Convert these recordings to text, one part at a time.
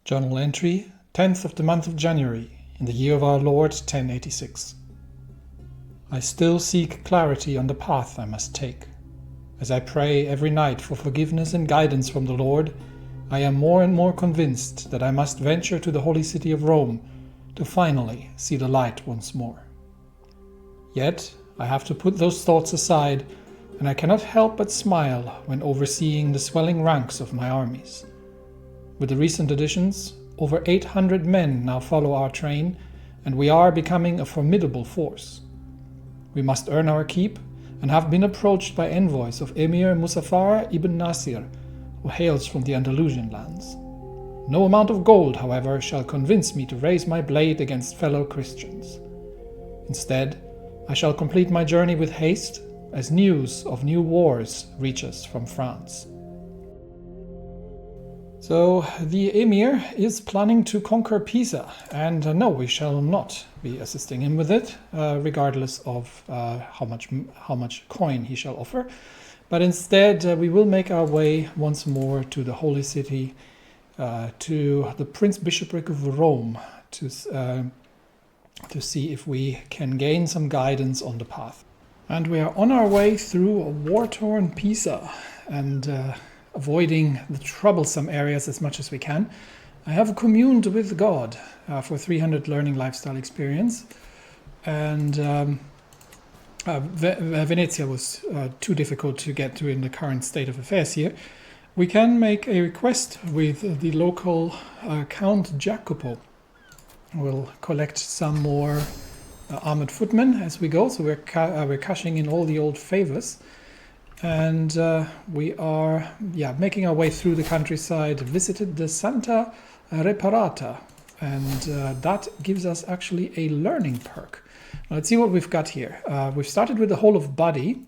Journal entry, 10th of the month of January, in the year of our Lord 1086. I still seek clarity on the path I must take. As I pray every night for forgiveness and guidance from the Lord, I am more and more convinced that I must venture to the holy city of Rome to finally see the light once more. Yet, I have to put those thoughts aside, and I cannot help but smile when overseeing the swelling ranks of my armies. With the recent additions, over 800 men now follow our train, and we are becoming a formidable force. We must earn our keep, and have been approached by envoys of Emir Muzaffar ibn Nasir, who hails from the Andalusian lands. No amount of gold, however, shall convince me to raise my blade against fellow Christians. Instead, I shall complete my journey with haste, as news of new wars reach us from France. So the Emir is planning to conquer Pisa, and no, we shall not be assisting him with it, regardless of how much coin he shall offer. But instead, we will make our way once more to the holy city, to the Prince Bishopric of Rome, to see if we can gain some guidance on the path. And we are on our way through a war-torn Pisa, and avoiding the troublesome areas as much as we can. I have communed with God for 300 learning lifestyle experience, and Venezia was too difficult to get to in the current state of affairs here. We can make a request with the local Count Jacopo. We'll collect some more armored footmen as we go, so we're cashing in all the old favors. And we are making our way through the countryside, visited the Santa Reparata, and that gives us actually a learning perk. Now, let's see what we've got here. We've started with the whole of body.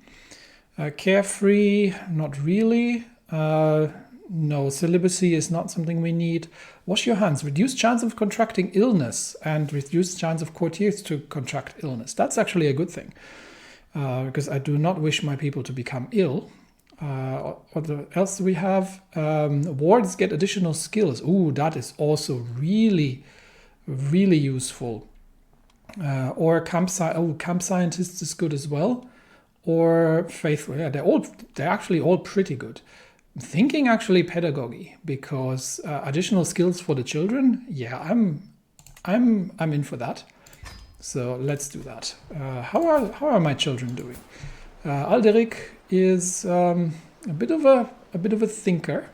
Carefree, not really. No, celibacy is not something we need. Wash your hands, reduced chance of contracting illness, and reduced chance of courtiers to contract illness. That's actually a good thing. Because I do not wish my people to become ill. What else do we have? Wards get additional skills. Ooh, that is also really, really useful. Or camp scientist is good as well. Or faithful. Yeah, they're actually all pretty good. I'm thinking actually pedagogy, because additional skills for the children. Yeah, I'm in for that. So let's do that. How are my children doing? Alderic is a bit of a thinker,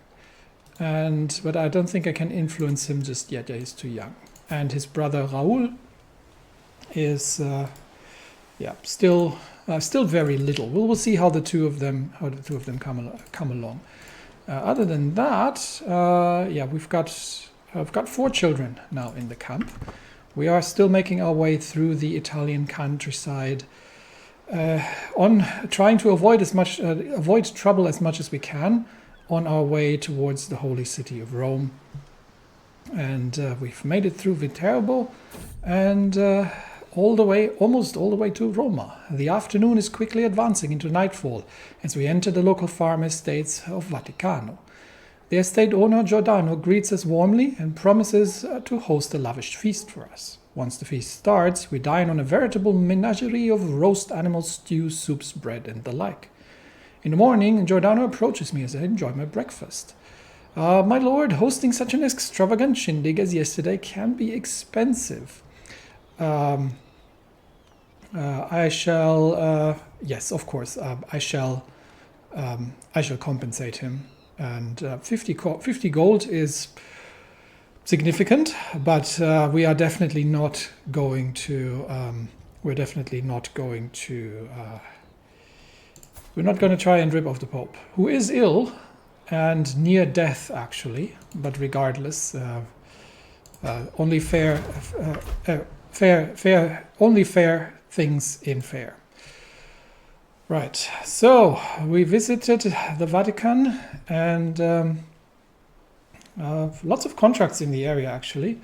but I don't think I can influence him just yet. Yeah, he's too young. And his brother Raoul is still very little. We'll see how the two of them come along. Other than that, I've got 4 children now in the camp. We are still making our way through the Italian countryside, on trying to avoid trouble as much as we can, on our way towards the holy city of Rome. And we've made it through Viterbo, and almost all the way to Roma. The afternoon is quickly advancing into nightfall as we enter the local farm estates of Vaticano. The estate owner Giordano greets us warmly and promises to host a lavish feast for us. Once the feast starts, we dine on a veritable menagerie of roast animals, stews, soups, bread, and the like. In the morning, Giordano approaches me as I enjoy my breakfast. My lord, hosting such an extravagant shindig as yesterday can be expensive. I shall, yes, of course, I shall compensate him. And 50 gold is significant, but we are definitely not going to. We're not going to try and rip off the Pope, who is ill and near death, actually. But regardless, only fair things in fair. Right, so we visited the Vatican, and lots of contracts in the area, actually.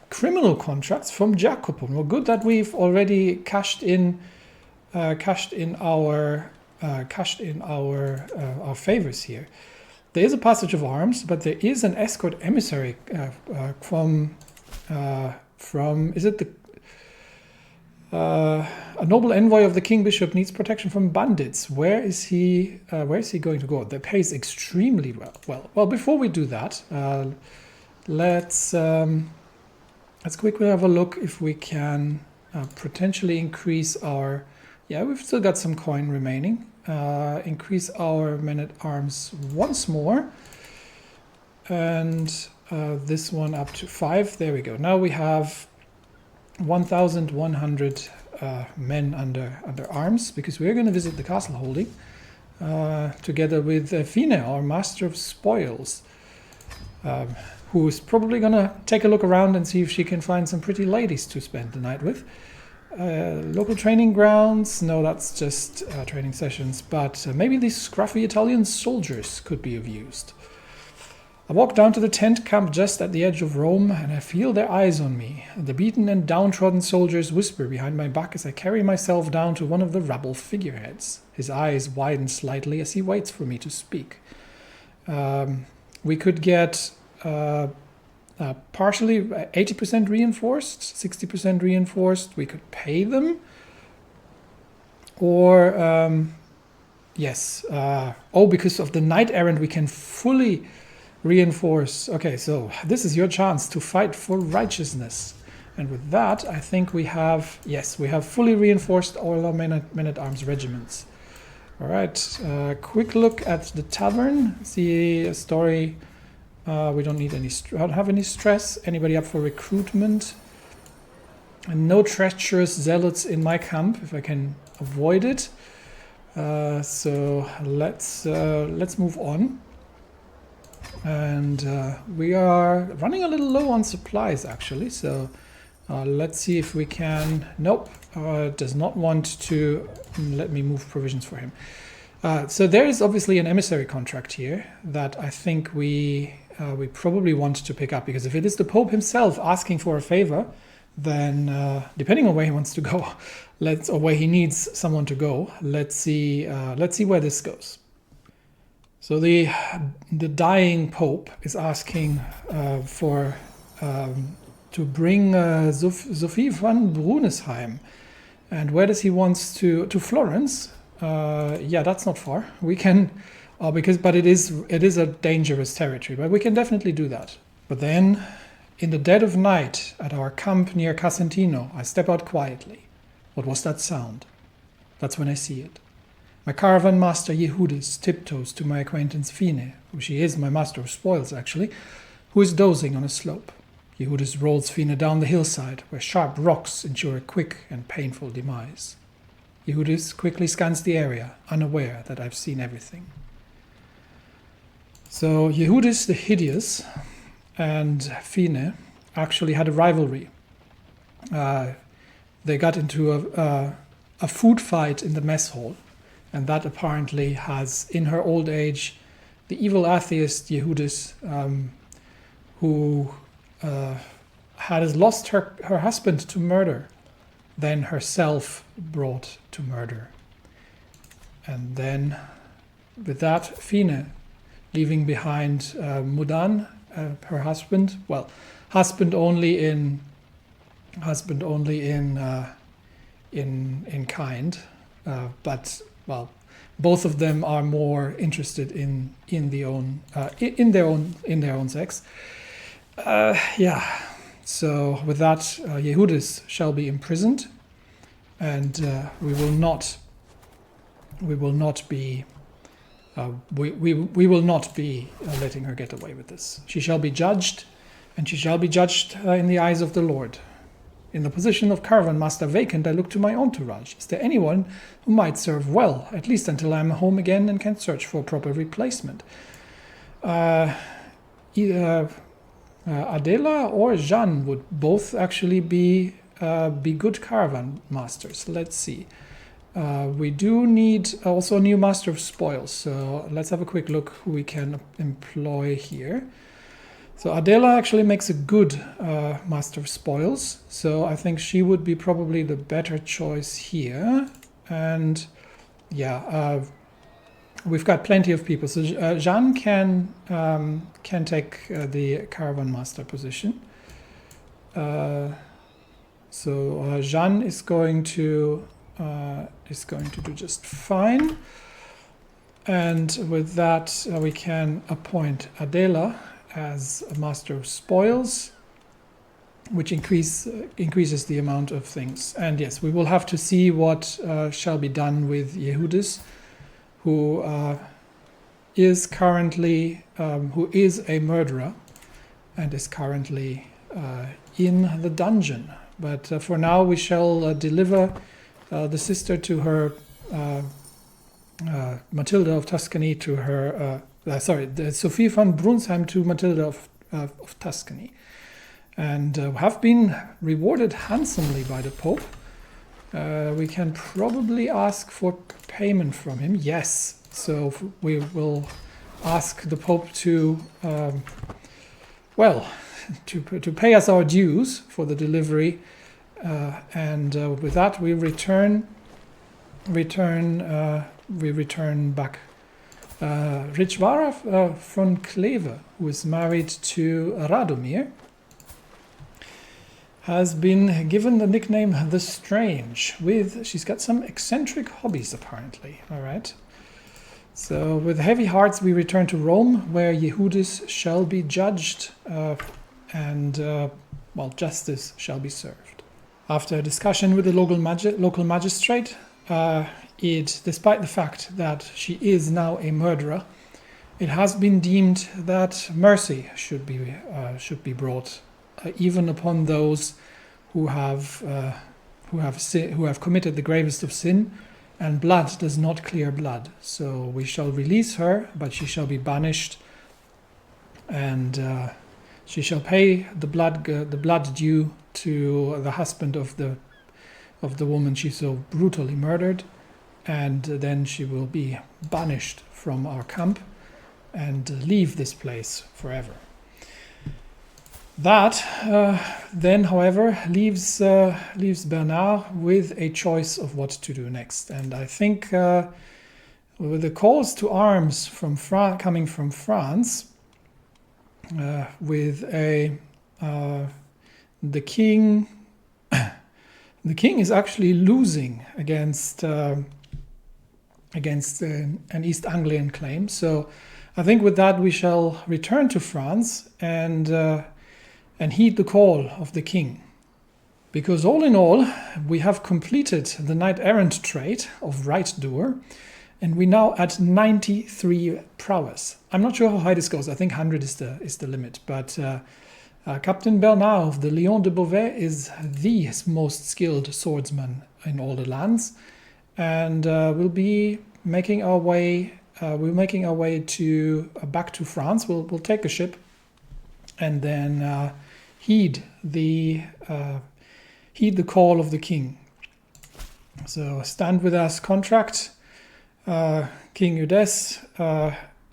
Criminal contracts from Jacopo. Well, good that we've already cashed in our favors here. There is a passage of arms, but there is an escort emissary from is it the a noble envoy of the king bishop needs protection from bandits. Where is he going to go? That pays extremely well. Before we do that, let's quickly have a look if we can potentially increase our, we've still got some coin remaining, increase our men-at-arms once more, and this one up to 5. There we go. Now we have 1,100 men under arms, because we're going to visit the castle holding together with Fine, our master of spoils, who's probably going to take a look around and see if she can find some pretty ladies to spend the night with. Local training grounds, no, that's just training sessions, but maybe these scruffy Italian soldiers could be of use. I walk down to the tent camp just at the edge of Rome, and I feel their eyes on me. The beaten and downtrodden soldiers whisper behind my back as I carry myself down to one of the rabble figureheads. His eyes widen slightly as he waits for me to speak. We could get partially 80% reinforced, 60% reinforced. We could pay them. Or, yes. Because of the knight errant, we can fully reinforce. Okay, so this is your chance to fight for righteousness. And with that, I think we have fully reinforced all our men-at-arms regiments. All right, quick look at the tavern. See a story. We don't need don't have any stress. Anybody up for recruitment? And no treacherous zealots in my camp, if I can avoid it. So let's move on. And we are running a little low on supplies, actually. So let's see if we can. Nope, does not want to let me move provisions for him. So there is obviously an emissary contract here that I think we probably want to pick up, because if it is the Pope himself asking for a favor, then depending on where he wants to go, or where he needs someone to go, let's see where this goes. So the dying Pope is asking to bring Sophie van Brunesheim, and where does he want to Florence? That's not far. We can. But it is a dangerous territory, but we can definitely do that. But then, in the dead of night, at our camp near Casentino, I step out quietly. What was that sound? That's when I see it. My caravan master Yehudis tiptoes to my acquaintance Fine, who she is my master of spoils actually, who is dozing on a slope. Yehudis rolls Fine down the hillside, where sharp rocks ensure a quick and painful demise. Yehudis quickly scans the area, unaware that I've seen everything. So Yehudis the Hideous and Fine actually had a rivalry. They got into a food fight in the mess hall, and that apparently has, in her old age, the evil atheist Yehudis, who has lost her husband to murder, then herself brought to murder. And then, with that, Fine, leaving behind Mudan, her husband. Well, husband only in kind, but well, both of them are more interested in their own sex. So with that, Yehudis shall be imprisoned, and we will not be letting her get away with this. She shall be judged, and she shall be judged in the eyes of the Lord. In the position of caravan master vacant, I look to my entourage. Is there anyone who might serve well, at least until I am home again and can search for a proper replacement? Either Adela or Jeanne would both actually be good caravan masters. Let's see. We do need also a new master of spoils, so let's have a quick look who we can employ here. So Adela actually makes a good master of spoils, so I think she would be probably the better choice here. And we've got plenty of people. So Jeanne can take the caravan master position. So Jeanne is going to do just fine. And with that, we can appoint Adela as a master of spoils, which increases the amount of things. And yes, we will have to see what shall be done with Yehudis, who is currently who is a murderer and is currently in the dungeon. But for now, we shall deliver the sister to her. Matilda of Tuscany to her, Sophie von Brunsheim to Matilda of Tuscany, and have been rewarded handsomely by the Pope. We can probably ask for payment from him. Yes, so we will ask the Pope to, to pay us our dues for the delivery, and with that we return back. Richvara von Kleve, who is married to Radomir, has been given the nickname The Strange. She's got some eccentric hobbies apparently. All right. So with heavy hearts we return to Rome, where Yehudis shall be judged, and justice shall be served. After a discussion with the local magistrate, despite the fact that she is now a murderer, it has been deemed that mercy should be brought, even upon those who have committed the gravest of sin, and blood does not clear blood. So we shall release her, but she shall be banished, and she shall pay the blood due to the husband of the woman she so brutally murdered. And then she will be banished from our camp and leave this place forever. That then, however, leaves Bernard with a choice of what to do next. And I think with the calls to arms coming from France, with the king is actually losing against an East Anglian claim. So I think with that we shall return to France and heed the call of the king. Because all in all, we have completed the knight-errant trait of right doer, and we're now at 93 prowess. I'm not sure how high this goes. I think 100 is the limit. But Captain Bernard of the Lion de Beauvais is the most skilled swordsman in all the lands. And we'll be making our way. To back to France. We'll take a ship, and then heed the call of the king. So stand with us. Contract King Eudes,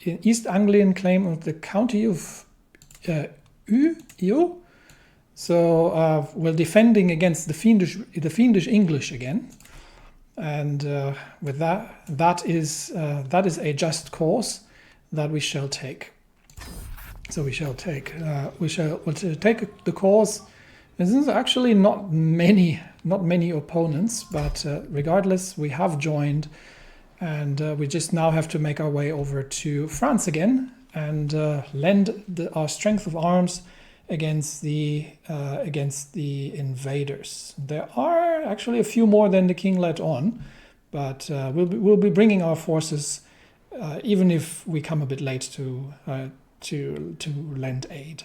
in East Anglian claim of the county of Eu. So we're defending against the fiendish English again. And with that is a just cause that we shall take. So we'll take the cause. There's actually not many opponents, but regardless, we have joined, and we just now have to make our way over to France again and lend our strength of arms against the invaders. There are actually a few more than the king let on, but we'll be bringing our forces, even if we come a bit late to lend aid.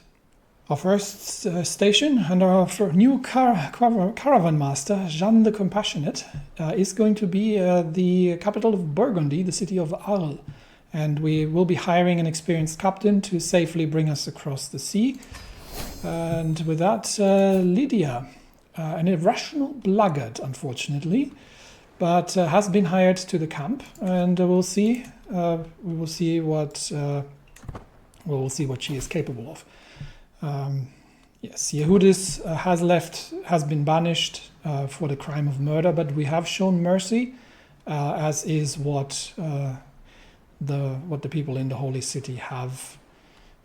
Our first station under our new caravan master, Jeanne the Compassionate, is going to be the capital of Burgundy, the city of Arles, and we will be hiring an experienced captain to safely bring us across the sea. And with that, Lydia, an irrational blackguard, unfortunately, but has been hired to the camp, and we'll see. We will see what she is capable of. Yes, Yehudis has been banished for the crime of murder, but we have shown mercy, as is what what the people in the Holy City have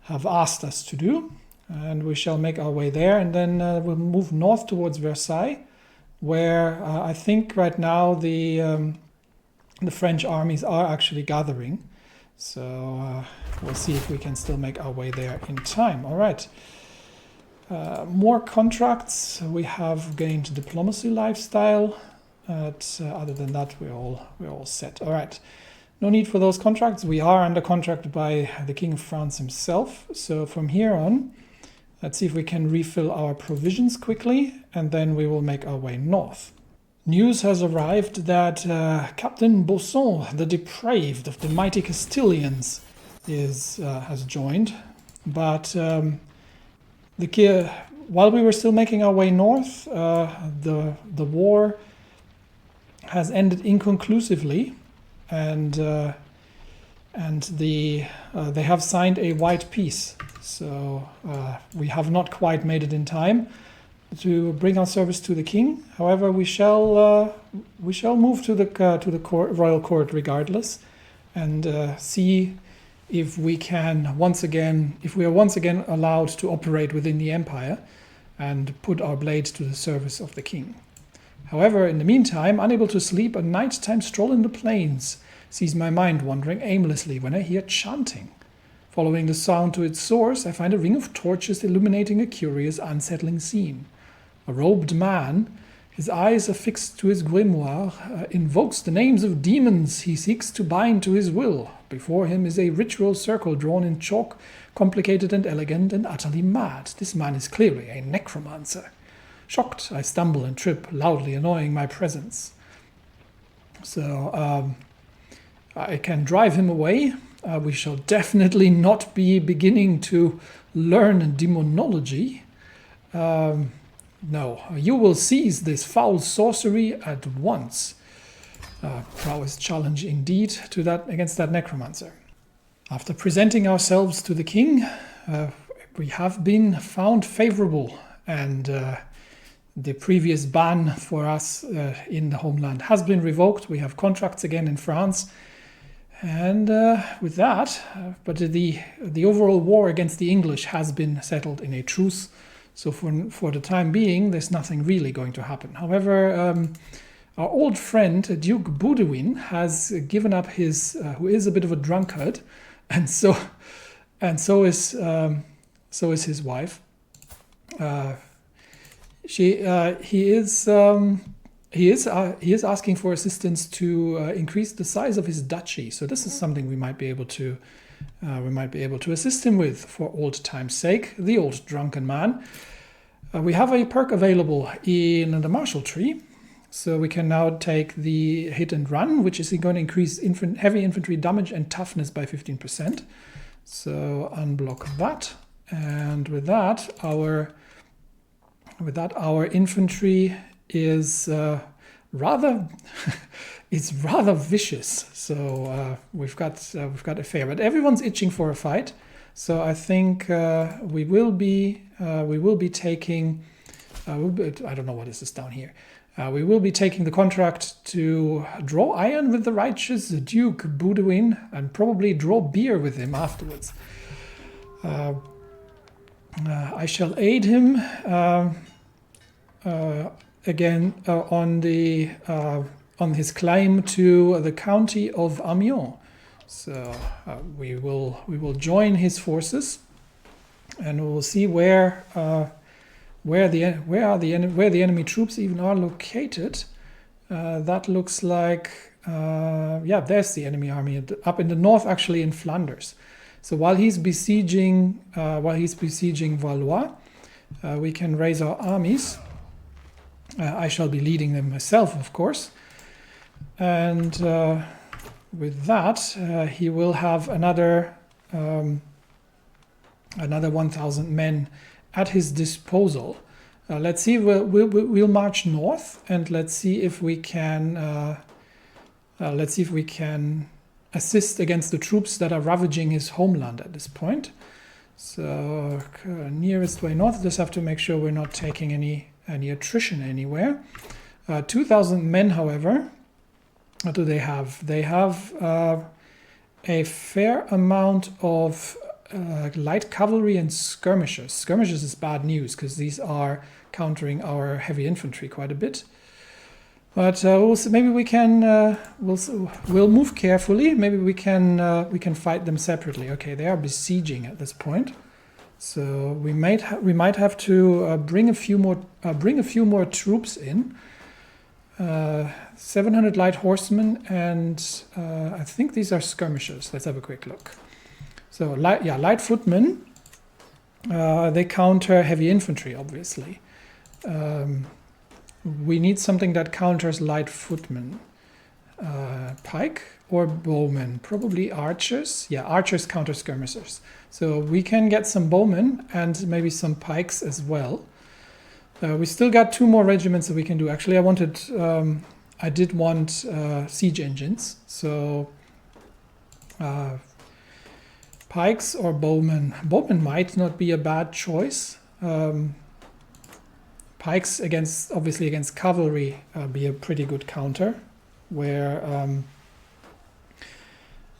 asked us to do. And we shall make our way there, and then we'll move north towards Versailles, where I think right now the French armies are actually gathering. So we'll see if we can still make our way there in time. All right. More contracts. We have gained diplomacy lifestyle. Other than that, we're all set. All right. No need for those contracts. We are under contract by the King of France himself. So from here on, let's see if we can refill our provisions quickly, and then we will make our way north. News has arrived that Captain Bosson, the depraved of the mighty Castilians, has joined. But while we were still making our way north, the war has ended inconclusively, and they have signed a white peace. So we have not quite made it in time to bring our service to the king. However, we shall move to the royal court regardless, and see if we are once again allowed to operate within the empire and put our blades to the service of the king. However, in the meantime, unable to sleep, a nighttime stroll in the plains sees my mind wandering aimlessly when I hear chanting. Following the sound to its source, I find a ring of torches illuminating a curious, unsettling scene. A robed man, his eyes affixed to his grimoire, invokes the names of demons he seeks to bind to his will. Before him is a ritual circle drawn in chalk, complicated and elegant and utterly mad. This man is clearly a necromancer. Shocked, I stumble and trip, loudly annoying my presence. So I can drive him away. We shall definitely not be beginning to learn demonology. No, you will seize this foul sorcery at once. Prowess challenge indeed against that necromancer. After presenting ourselves to the king, we have been found favorable, and the previous ban for us in the homeland has been revoked. We have contracts again in France. And with that, but the overall war against the English has been settled in a truce. So for the time being, there's nothing really going to happen. However, our old friend Duke Baudouin has given up who is a bit of a drunkard, and so is his wife. He is asking for assistance to increase the size of his duchy. So this is something we might be able to assist him with for old time's sake. The old drunken man. We have a perk available in the martial tree, so we can now take the hit and run, which is going to increase heavy infantry damage and toughness by 15%. So unblock that, and with that our infantry is rather it's rather vicious. So we've got a fair, but everyone's itching for a fight. So I think we will be taking. I don't know what is this down here. We will be taking the contract to draw iron with the righteous Duke Baudouin and probably draw beer with him afterwards. I shall aid him again on his claim to the county of Amiens. So we will join his forces, and we will see where the enemy troops even are located. That looks like there's the enemy army up in the north, actually in Flanders. So while he's besieging Valois, we can raise our armies. I shall be leading them myself, of course, and with that, he will have another 1,000 men at his disposal. Let's see. We'll march north, and let's see if we can. Assist against the troops that are ravaging his homeland at this point. So nearest way north. Just have to make sure we're not taking any attrition anywhere. 2,000 men, however. What do they have? They have a fair amount of light cavalry and skirmishers. Skirmishers is bad news because these are countering our heavy infantry quite a bit. But maybe we can we'll move carefully. Maybe we can fight them separately. Okay, they are besieging at this point, so we might have to bring a few more troops in. 700 light horsemen, and I think these are skirmishers. Let's have a quick look. So light footmen. They counter heavy infantry, obviously. We need something that counters light footmen. Pike or bowmen, probably archers. Yeah, archers counter skirmishers. So we can get some bowmen and maybe some pikes as well. We still got 2 more regiments that we can do. Actually, I did want siege engines. So pikes or bowmen. Bowmen might not be a bad choice. Pikes obviously against cavalry be a pretty good counter, where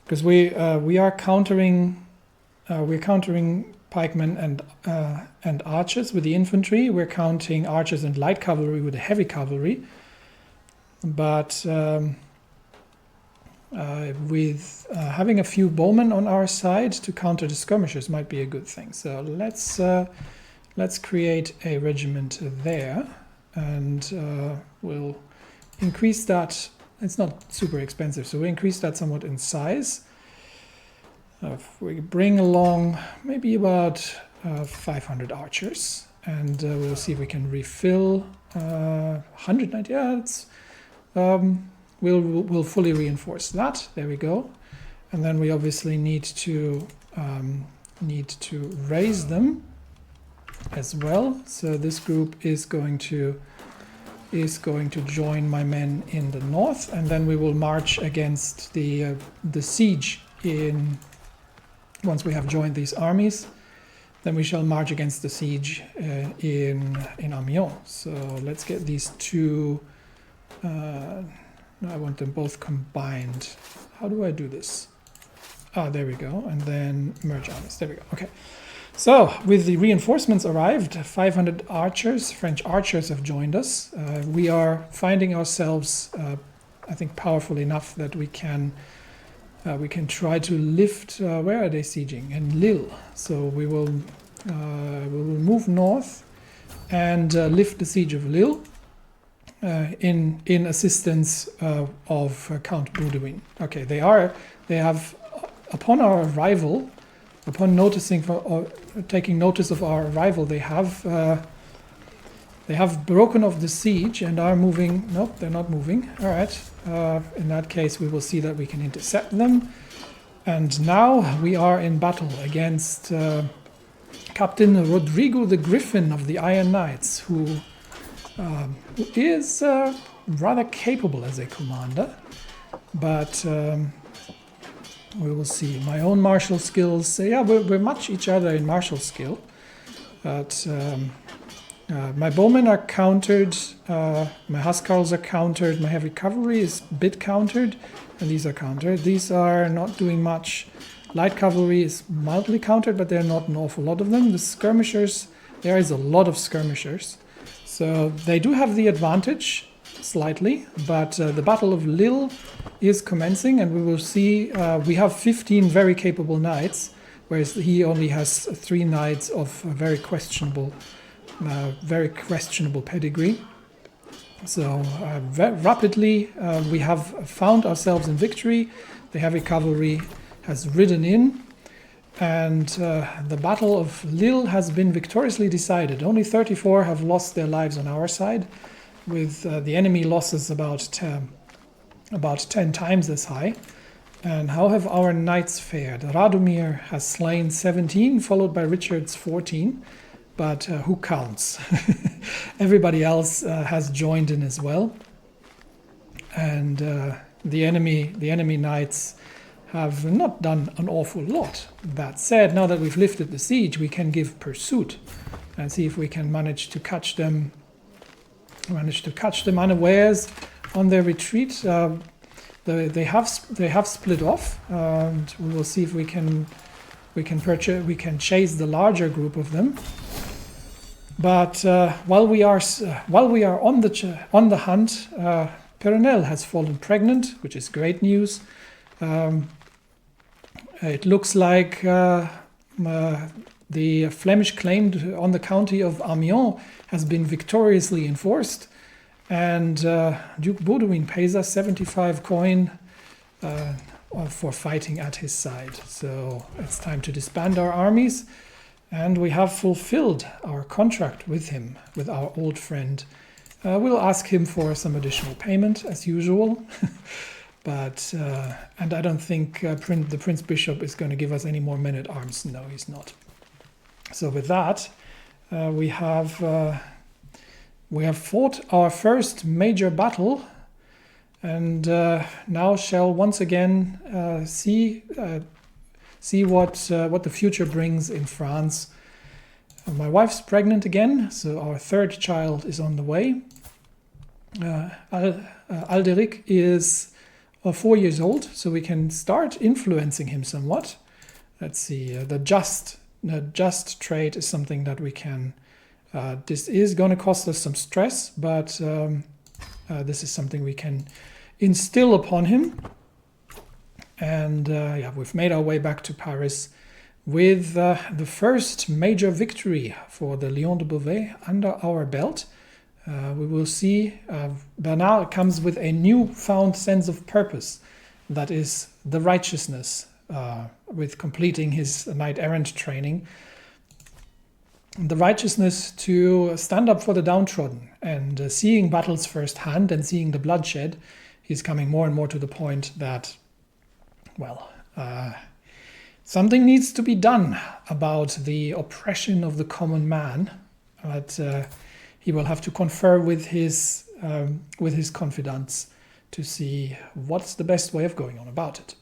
because we're countering pikemen and archers with the infantry. We're counting archers and light cavalry with the heavy cavalry, but with having a few bowmen on our side to counter the skirmishers might be a good thing. So let's create a regiment there, and we'll increase that. It's not super expensive, so we increase that somewhat in size. If we bring along maybe about 500 archers, and we'll see if we can refill 190. Yeah, we'll fully reinforce that. There we go. And then we obviously need to raise them as well. So this group is going to join my men in the north, and then we will march against the siege in. Once we have joined these armies, then we shall march against the siege in Amiens. So let's get these 2. I want them both combined. How do I do this? There we go. And then merge armies. There we go. Okay. So with the reinforcements arrived, 500 archers, French archers have joined us. We are finding ourselves, I think, powerful enough that we can try to lift. Where are they sieging? In Lille. So we will move north and lift the siege of Lille in assistance of Count Baudouin. Okay, they have upon our arrival, upon taking notice of our arrival, they have broken off the siege and are moving. Nope, they're not moving. All right. In that case, we will see that we can intercept them. And now we are in battle against Captain Rodrigo the Griffin of the Iron Knights, who is rather capable as a commander. But we will see. My own martial skills, we're much each other in martial skill. But my bowmen are countered, my huscarls are countered, my heavy cavalry is a bit countered, and these are countered. These are not doing much. Light cavalry is mildly countered, but there are not an awful lot of them. The skirmishers, there is a lot of skirmishers. So they do have the advantage, slightly, but the Battle of Lille is commencing, and we will see. We have 15 very capable knights, whereas he only has 3 knights of very questionable pedigree. So rapidly we have found ourselves in victory. The heavy cavalry has ridden in, and the Battle of Lille has been victoriously decided. Only 34 have lost their lives on our side, with the enemy losses about 10 times as high. And how have our knights fared? Radomir has slain 17, followed by Richard's 14. But who counts? Everybody else has joined in as well, and the enemy knights have not done an awful lot. That said, now that we've lifted the siege, we can give pursuit and see if we can manage to catch them unawares on their retreat. they have split off, and we will see if we can chase the larger group of them. But while we are on the hunt, Perenelle has fallen pregnant, which is great news. It looks like the Flemish claim on the county of Amiens has been victoriously enforced, and Duke Baudouin pays us 75 coin for fighting at his side. So it's time to disband our armies, and we have fulfilled our contract with him, with our old friend. We'll ask him for some additional payment as usual. But and I don't think the Prince Bishop is going to give us any more men-at-arms. No, he's not. So with that, we have fought our first major battle, and now shall once again see what the future brings in France. My wife's pregnant again, so our third child is on the way. Alderic is 4 years old, so we can start influencing him somewhat. Let's see, the just trade is something that we can. This is going to cost us some stress, but this is something we can instill upon him. And yeah, we've made our way back to Paris with the first major victory for the Lion de Beauvais under our belt. We will see Bernard comes with a newfound sense of purpose, that is the righteousness, with completing his knight-errant training. The righteousness to stand up for the downtrodden, and seeing battles firsthand and seeing the bloodshed, he's coming more and more to the point that, well, something needs to be done about the oppression of the common man. But he will have to confer with his confidants to see what's the best way of going on about it.